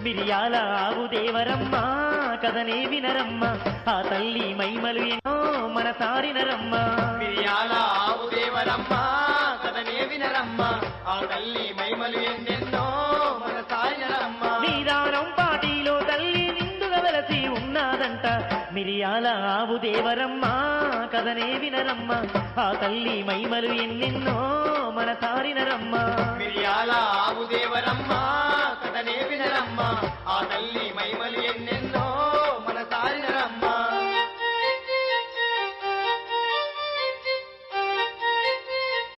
మిరియాల ఆవు దేవరమ్మ కథనే వినరమ్మ ఆ తల్లి మైమలు ఎన్నో మన సారినరమ్మ మిరియాల ఆవు దేవరమ్మ కథనే వినరమ్మ ఆ తల్లి మైమలు ఎన్నెన్నో మన సారినరమ్మ నీదానం పాటిలో తల్లి నిండుగా వెలసి ఉన్నాదంట మిరియాల ఆవు దేవరమ్మ కథనే వినరమ్మ ఆ తల్లి మైమలు ఎన్నెన్నో మన సారినరమ్మ మిరియాల ఆవు దేవరమ్మ కథనే వినరమ్మ ఆ తల్లి మైమలు ఎన్నెన్నో